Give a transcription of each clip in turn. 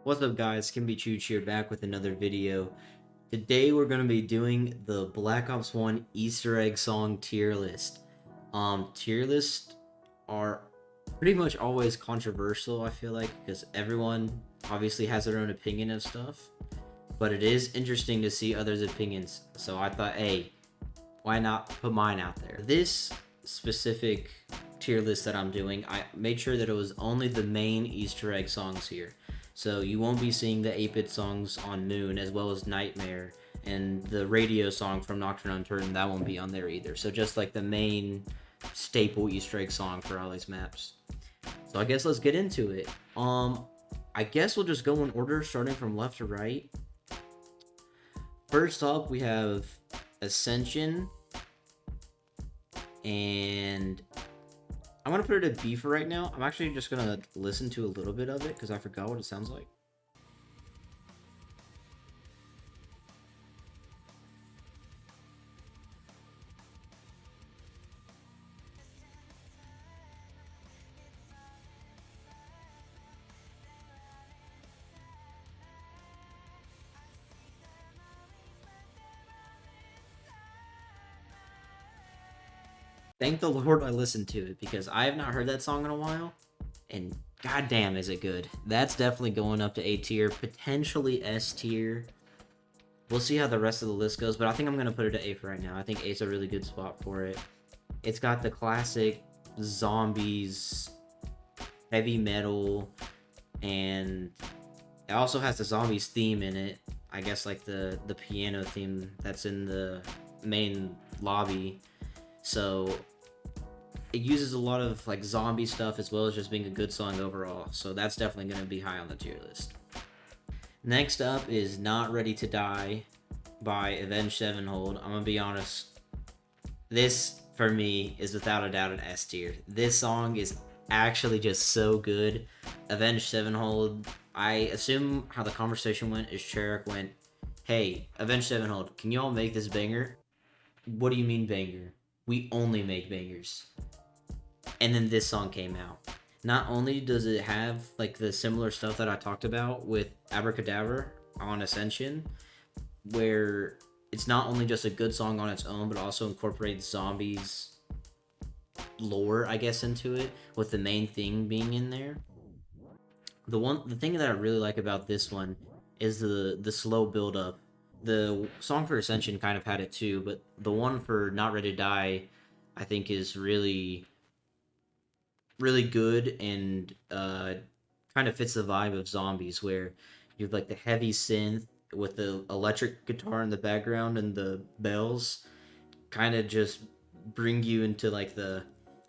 What's up, guys? Can be Chooch here, back with another video. Today we're going to be doing the Black Ops 1 Easter egg song tier list. Tier lists are pretty much always controversial, I feel like, because everyone obviously has their own opinion of stuff. But it is interesting to see others' opinions, so I thought, hey, why not put mine out there? This specific tier list that I'm doing, I made sure that it was only the main Easter egg songs here. So you won't be seeing the 8-bit songs on Moon, as well as Nightmare, and the radio song from Nocturne Unturned, that won't be on there either. So just like the main staple Easter egg song for all these maps. So I guess let's get into it. I guess we'll just go in order, starting from left to right. First up, we have Ascension, and I'm gonna put it at B for right now. I'm actually just gonna listen to a little bit of it because I forgot what it sounds like. Thank the Lord I listened to it, because I have not heard that song in a while, and goddamn is it good. That's definitely going up to A tier, potentially S tier. We'll see how the rest of the list goes, but I think I'm going to put it at A for right now. I think A's a really good spot for it. It's got the classic zombies, heavy metal, and it also has the zombies theme in it. I guess like the piano theme that's in the main lobby. So it uses a lot of like zombie stuff, as well as just being a good song overall. So that's definitely going to be high on the tier list. Next up is Not Ready to Die by Avenged Sevenfold. I'm going to be honest, this for me is without a doubt an S tier. This song is actually just so good. Avenged Sevenfold, I assume how the conversation went is Cherrick went, hey, Avenged Sevenfold, can you all make this banger? What do you mean banger? We only make bangers. And then this song came out. Not only does it have like the similar stuff that I talked about with Abracadabra on Ascension, where it's not only just a good song on its own, but also incorporates zombies lore, I guess, into it, with the main thing being in there. The thing that I really like about this one is the slow build up. The song for Ascension kind of had it too, but the one for Not Ready to Die, I think, is really good, and kind of fits the vibe of zombies, where you have like the heavy synth with the electric guitar in the background and the bells, kind of just bring you into like the,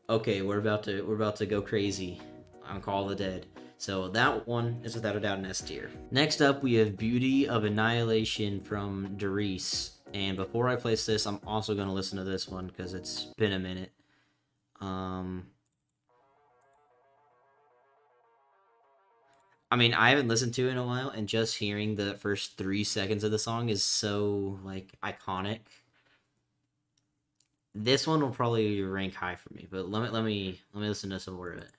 okay, we're about to go crazy on Call of the Dead. So that one is without a doubt an S tier. Next up, we have Beauty of Annihilation from Darice. And before I place this, I'm also going to listen to this one because it's been a minute. I mean, I haven't listened to it in a while, and just hearing the first 3 seconds of the song is so, like, iconic. This one will probably rank high for me, but let me listen to some more of it.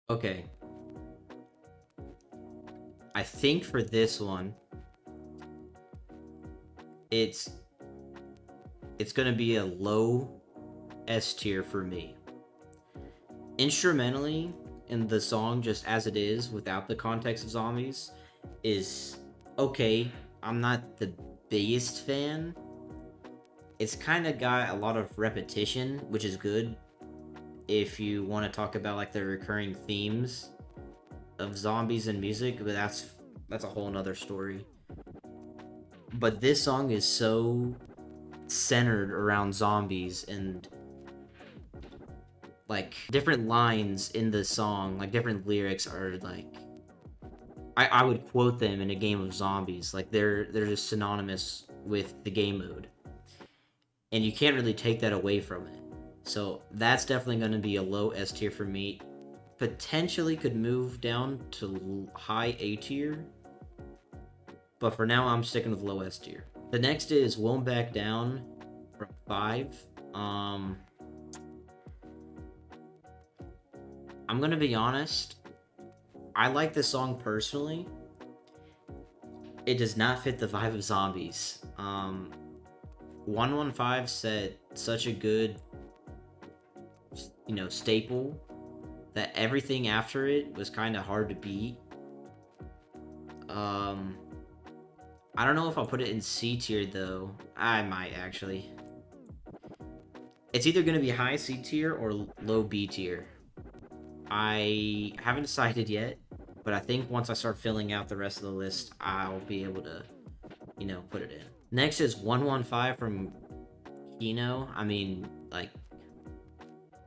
Okay. I think for this one, it's gonna be a low S tier for me. Instrumentally, and the song just as it is, without the context of zombies, is okay. I'm not the biggest fan. It's kind of got a lot of repetition, which is good if you want to talk about like the recurring themes of zombies and music, but that's a whole nother story. But this song is so centered around zombies, and like different lines in the song, like different lyrics are like, I would quote them in a game of zombies. Like they're just synonymous with the game mode, and you can't really take that away from it. So that's definitely going to be a low S tier for me. potentially could move down to high A tier, but for now I'm sticking with low S tier. The next is Won't Back Down from 5. Um, I'm gonna be honest. I like this song personally. It does not fit the vibe of Zombies. 115 set such a good, staple that everything after it was kind of hard to beat. Um, I don't know if I'll put it in C tier though. I might actually. It's either going to be high C tier or low B tier. I haven't decided yet, but I think once I start filling out the rest of the list, I'll be able to, put it in. Next is 115 from Kino. I mean, like,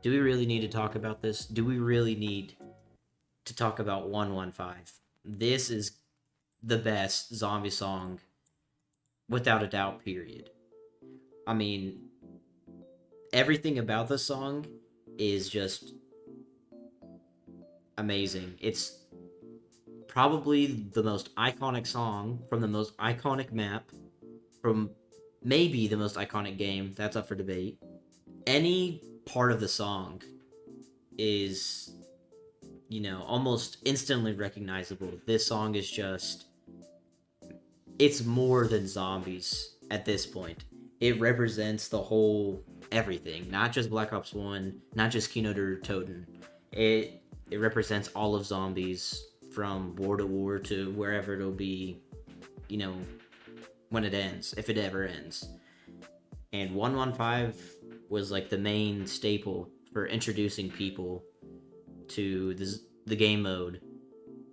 do we really need to talk about this? Do we really need to talk about 115? This is the best zombie song, without a doubt, period. I mean, everything about the song is just amazing. It's probably the most iconic song from the most iconic map from maybe the most iconic game. That's up for debate. Any part of the song is, almost instantly recognizable. This song is just, it's more than zombies at this point. It represents the whole everything, not just Black Ops 1, not just Kino der Toten. It represents all of zombies from war to war to wherever it'll be, when it ends, if it ever ends. And 115 was like the main staple for introducing people to the game mode.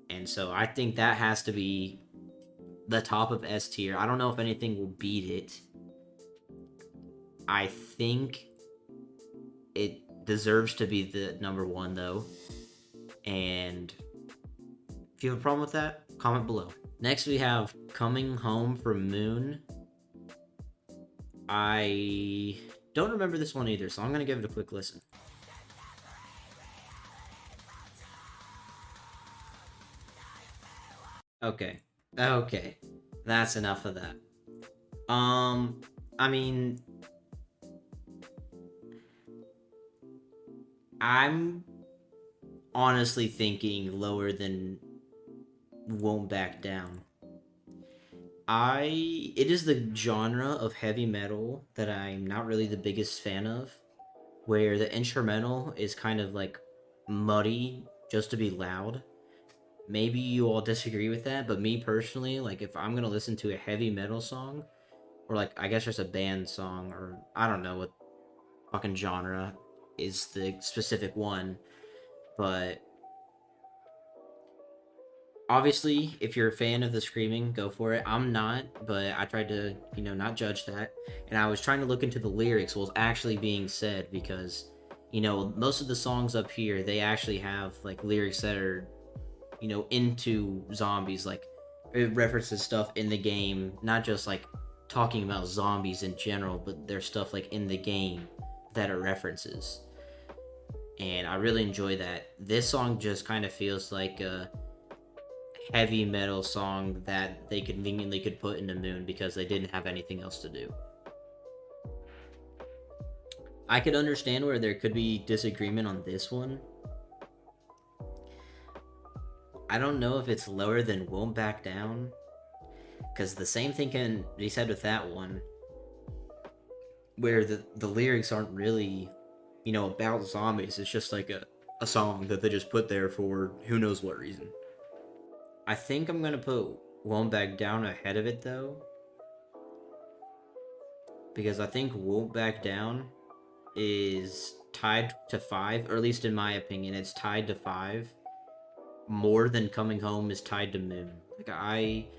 And so I think that has to be the top of S tier. I don't know if anything will beat it. I think it deserves to be the number one though. And if you have a problem with that, comment below. Next we have Coming Home from Moon. I don't remember this one either, so I'm going to give it a quick listen. Okay. Okay. That's enough of that. I mean, I'm honestly thinking lower than Won't Back Down. It is the genre of heavy metal that I'm not really the biggest fan of, where the instrumental is kind of like muddy just to be loud. Maybe you all disagree with that, but me personally, like if I'm gonna listen to a heavy metal song, or like I guess just a band song, or I don't know what fucking genre is the specific one, but obviously if you're a fan of the screaming, go for it. I'm not, but I tried to, not judge that. And I was trying to look into the lyrics, what was actually being said, because, most of the songs up here, they actually have like lyrics that are, into zombies, like it references stuff in the game, not just like talking about zombies in general, but there's stuff like in the game that are references. And I really enjoy that. This song just kind of feels like a heavy metal song that they conveniently could put into Moon because they didn't have anything else to do. I could understand where there could be disagreement on this one. I don't know if it's lower than Won't Back Down, because the same thing can be said with that one, where the lyrics aren't really, about zombies. It's just like a song that they just put there for who knows what reason. I think I'm gonna put Won't Back Down ahead of it though, because I think Won't Back Down is tied to 5, or at least in my opinion, it's tied to 5 more than Coming Home is tied to Moon. Like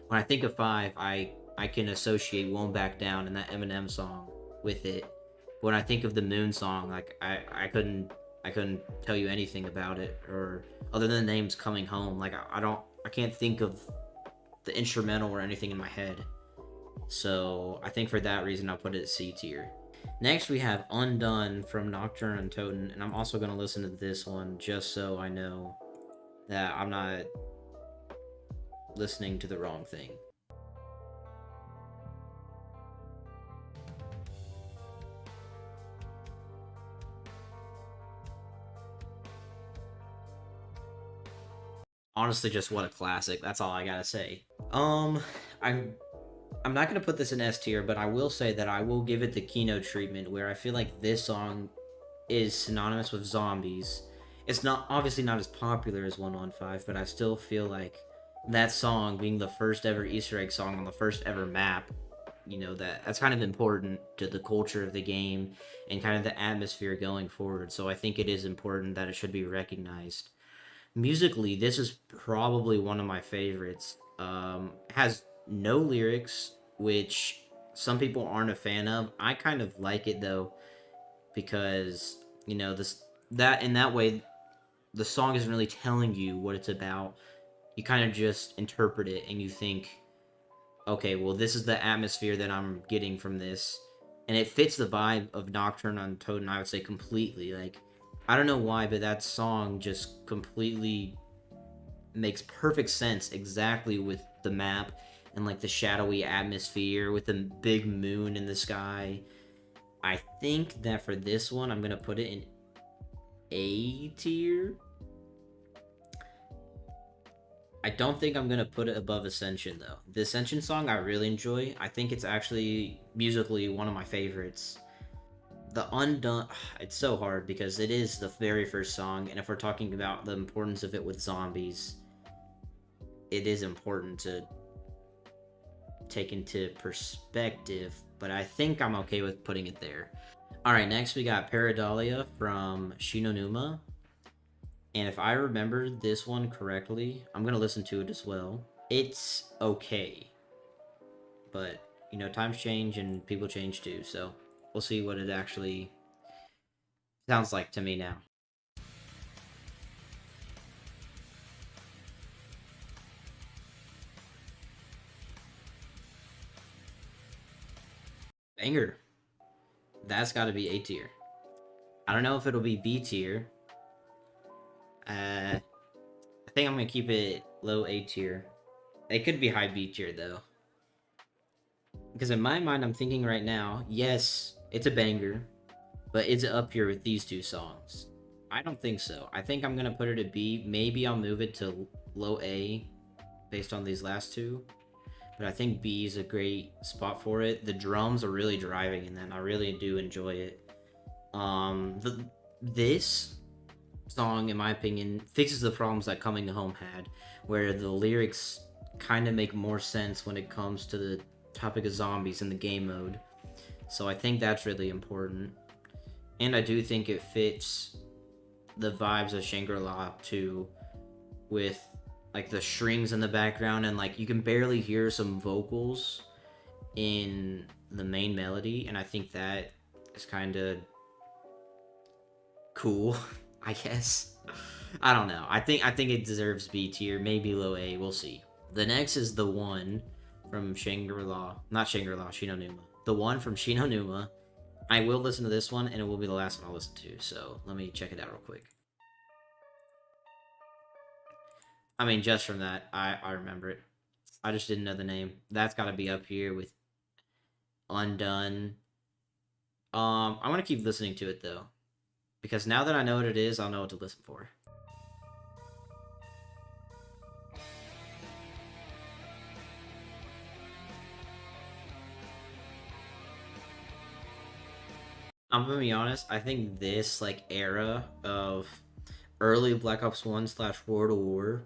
when I think of 5, I can associate Won't Back Down and that Eminem song with it. When I think of the Moon song, like I couldn't tell you anything about it, or other than the names Coming Home. Like I can't think of the instrumental or anything in my head. So I think for that reason I'll put it at C tier. Next, we have Undone from Nocturne and Toten, and I'm also going to listen to this one just so I know that I'm not listening to the wrong thing. Honestly, just what a classic. That's all I gotta say. Um, I'm I'm not gonna put this in S tier, but I will say that I will give it the keynote treatment where I feel like this song is synonymous with zombies. It's not obviously not as popular as 115, but I still feel like that song being the first ever Easter egg song on the first ever map, that's kind of important to the culture of the game and kind of the atmosphere going forward. So I think it is important that it should be recognized. Musically, this is probably one of my favorites. Has no lyrics, which some people aren't a fan of. I kind of like it though, because this that in that way the song isn't really telling you what it's about. You kind of just interpret it and you think, okay, well, this is the atmosphere that I'm getting from this, and it fits the vibe of Nocturne on Toad. I would say completely. Like, I don't know why, but that song just completely makes perfect sense exactly with the map and like the shadowy atmosphere with the big moon in the sky. I think that for this one, I'm gonna put it in A tier. I don't think I'm gonna put it above Ascension though. The Ascension song I really enjoy. I think it's actually musically one of my favorites. The Undone, it's so hard because it is the very first song, and if we're talking about the importance of it with zombies, it is important to take into perspective, but I think I'm okay with putting it there. Alright, next we got Paradalia from Shinonuma. And if I remember this one correctly, I'm going to listen to it as well. It's okay. But, times change and people change too, so we'll see what it actually sounds like to me now. Banger. That's got to be A tier. I don't know if it'll be B tier. I think I'm going to keep it low A tier. It could be high B tier, though. Because in my mind, I'm thinking right now, yes, it's a banger, but is it up here with these two songs? I don't think so. I think I'm going to put it at B. Maybe I'll move it to low A based on these last two. But I think B is a great spot for it. The drums are really driving in that. I really do enjoy it. This song, in my opinion, fixes the problems that Coming Home had, where the lyrics kind of make more sense when it comes to the topic of zombies in the game mode. So I think that's really important. And I do think it fits the vibes of Shangri-La too, with like the strings in the background, and like you can barely hear some vocals in the main melody, and I think that is kind of cool. I guess. I don't know. I think it deserves B tier, maybe low A. We'll see. The next is the one from Shangri-La, not Shangri-La, Shinonuma. The one from Shinonuma. I will listen to this one, and it will be the last one I'll listen to. So let me check it out real quick. I mean, just from that, I remember it. I just didn't know the name. That's got to be up here with Undone. I want to keep listening to it though, because now that I know what it is, I'll know what to listen for. I'm gonna be honest. I think this like era of early Black Ops 1 / World of War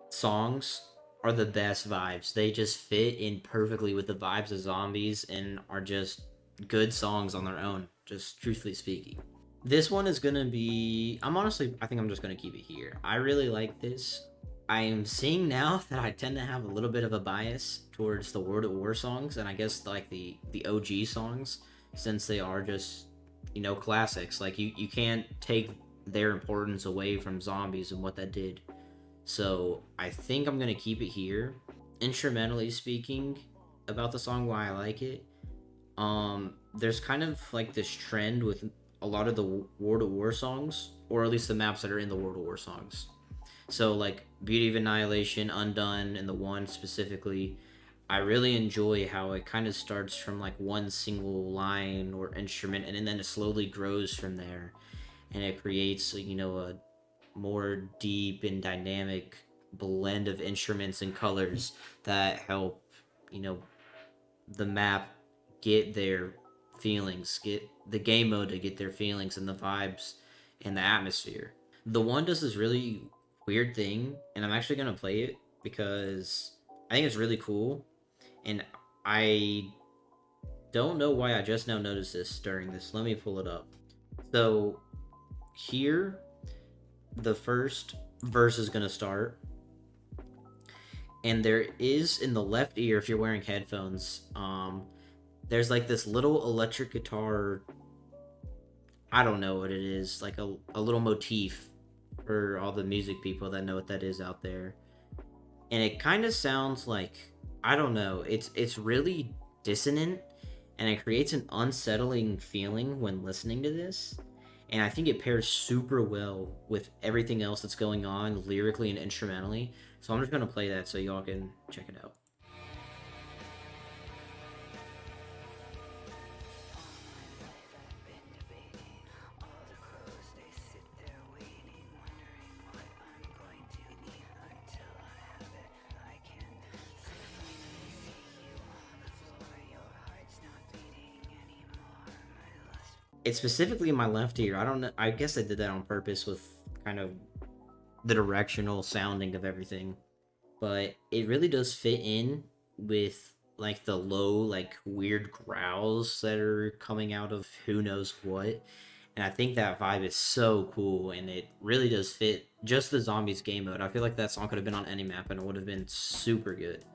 songs are the best vibes. They just fit in perfectly with the vibes of zombies and are just good songs on their own, just truthfully speaking. This one is gonna be. I think I'm just gonna keep it here. I really like this. I am seeing now that I tend to have a little bit of a bias towards the World at War songs, and I guess like the OG songs, since they are just classics. Like you can't take their importance away from zombies and what that did. So I think I'm gonna keep it here. Instrumentally speaking, about the song, why I like it. there's kind of like this trend with a lot of the World of War songs, or at least the maps that are in the World of War songs. So like Beauty of Annihilation, Undone, and the one specifically, I really enjoy how it kind of starts from like one single line or instrument, and then it slowly grows from there, and it creates a more deep and dynamic blend of instruments and colors that help you know the map get their feelings, get the game mode to get their feelings and the vibes and the atmosphere. The one does this really weird thing, and I'm actually gonna play it because I think it's really cool, and I don't know why I just now noticed this during this. Let me pull it up. So here, the first verse is gonna start, and there is in the left ear, if you're wearing headphones, there's like this little electric guitar. I don't know what it is, like a little motif for all the music people that know what that is out there. And it kind of sounds like, I don't know, it's really dissonant, and it creates an unsettling feeling when listening to this. And I think it pairs super well with everything else that's going on lyrically and instrumentally. So I'm just gonna play that so y'all can check it out. It's specifically in my left ear. I don't know. I guess I did that on purpose with kind of the directional sounding of everything, but it really does fit in with like the low, like weird growls that are coming out of who knows what. And I think that vibe is so cool, and it really does fit just the zombies game mode. I feel like that song could have been on any map and it would have been super good.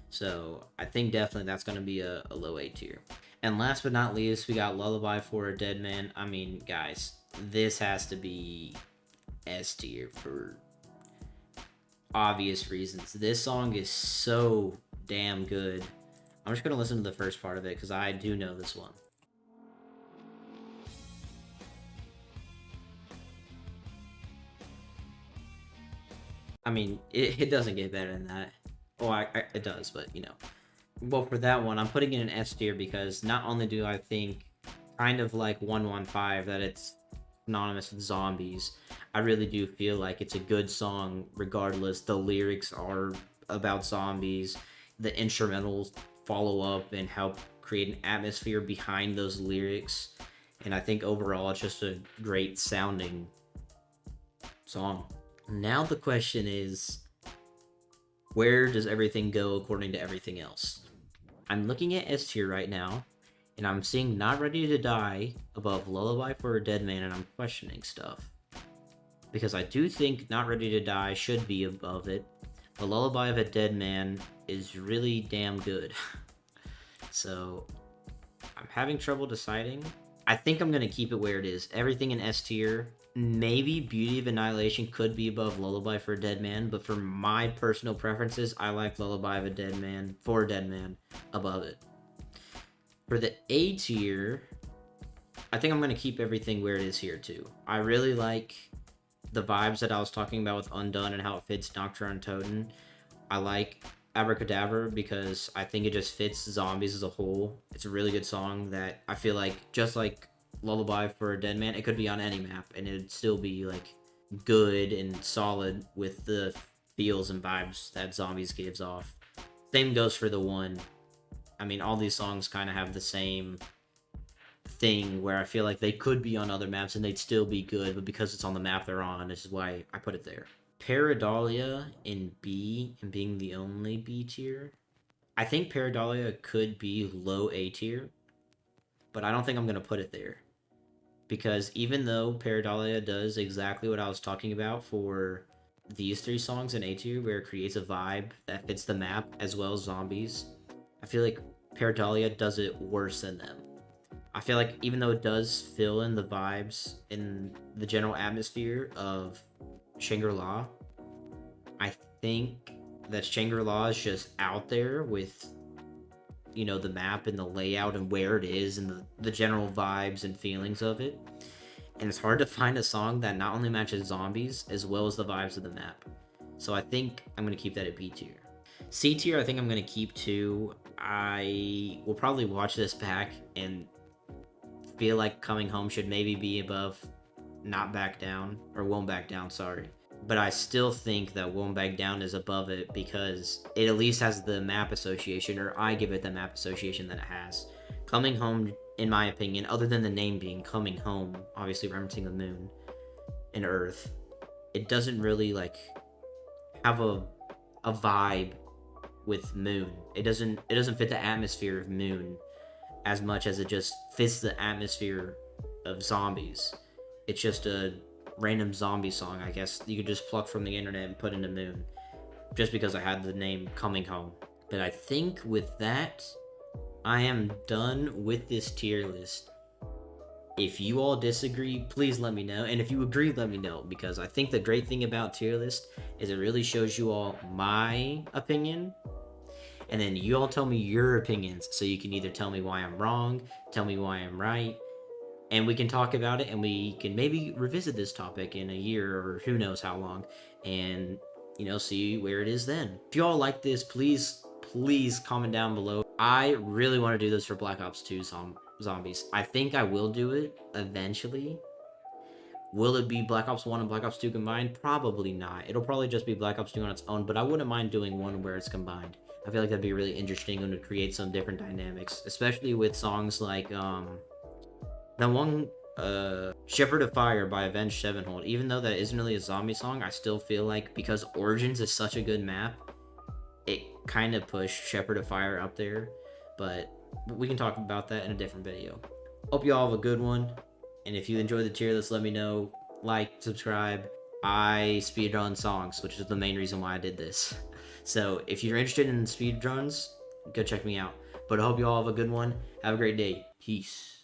So I think definitely that's going to be a low A tier. And last but not least, we got Lullaby for a Dead Man. I mean, guys, this has to be S tier for obvious reasons. This song is so damn good. I'm just going to listen to the first part of it because I do know this one. I mean, it doesn't get better than that. Oh, it does, but Well, for that one, I'm putting it in S tier because not only do I think, kind of like 115, that it's synonymous with zombies, I really do feel like it's a good song regardless. The lyrics are about zombies, the instrumentals follow up and help create an atmosphere behind those lyrics, and I think overall it's just a great sounding song. Now the question is, where does everything go according to everything else? I'm looking at S tier right now, and I'm seeing Not Ready to Die above Lullaby for a Dead Man, and I'm questioning stuff. Because I do think Not Ready to Die should be above it, but Lullaby of a Dead Man is really damn good. So, I'm having trouble deciding. I think I'm going to keep it where it is. Everything in S tier. Maybe Beauty of Annihilation could be above Lullaby for a Dead Man, but for my personal preferences, I like Lullaby of a Dead Man for a Dead Man above it. For the A tier, I think I'm going to keep everything where it is here too. I really like the vibes that I was talking about with Undone and how it fits Nocturne and Totem. I like Abracadabra because I think it just fits zombies as a whole. It's a really good song that I feel like, just like Lullaby for a Dead Man, it could be on any map and it'd still be like good and solid with the feels and vibes that zombies gives off. Same goes for the one. I mean, all these songs kind of have the same thing where I feel like they could be on other maps and they'd still be good, but because it's on the map they're on, this is why I put it there. Paradolia in B, and being the only B tier. I think Paradolia could be low A tier, but I don't think I'm going to put it there. Because even though Paradolia does exactly what I was talking about for these three songs in A tier, where it creates a vibe that fits the map as well as zombies, I feel like Paradolia does it worse than them. I feel like even though it does fill in the vibes in the general atmosphere of Shangri-La, I think that Shangri-La is just out there with, you know, the map and the layout and where it is and the general vibes and feelings of it. And it's hard to find a song that not only matches zombies as well as the vibes of the map. So I think I'm going to keep that at B tier. C tier, I think I'm going to keep too. I will probably watch this back and feel like Coming Home should maybe be above Not Back Down, or Won't Back Down, sorry. But I still think that Won't Back Down is above it because it at least has the map association, or I give it the map association that it has. Coming Home, in my opinion, other than the name being Coming Home, obviously referencing the moon and Earth, it doesn't really like have a vibe with Moon. It doesn't fit the atmosphere of Moon as much as it just fits the atmosphere of zombies. It's just a random zombie song, I guess you could just pluck from the internet and put into Moon, just because I had the name Coming Home. But I think with that, I am done with this tier list. If you all disagree, please let me know, and if you agree, let me know, because I think the great thing about tier list is it really shows you all my opinion, and then you all tell me your opinions, so you can either tell me why I'm wrong, tell me why I'm right, and we can talk about it, and we can maybe revisit this topic in a year or who knows how long, and, you know, see where it is then. If you all like this, please comment down below. I really want to do this for Black Ops 2 zombies. I think I will do it eventually. Will it be Black Ops 1 and Black Ops 2 combined? Probably not. It'll probably just be Black Ops 2 on its own, but I wouldn't mind doing one where it's combined. I feel like that'd be really interesting and would create some different dynamics, especially with songs like that one Shepherd of Fire by Avenged Sevenfold. Even though that isn't really a zombie song, I still feel like because Origins is such a good map, it kind of pushed Shepherd of Fire up there. But we can talk about that in a different video. Hope you all have a good one. And if you enjoy the tier list, let me know. Like, subscribe. I speedrun songs, which is the main reason why I did this. So if you're interested in speedruns, go check me out. But I hope you all have a good one. Have a great day. Peace.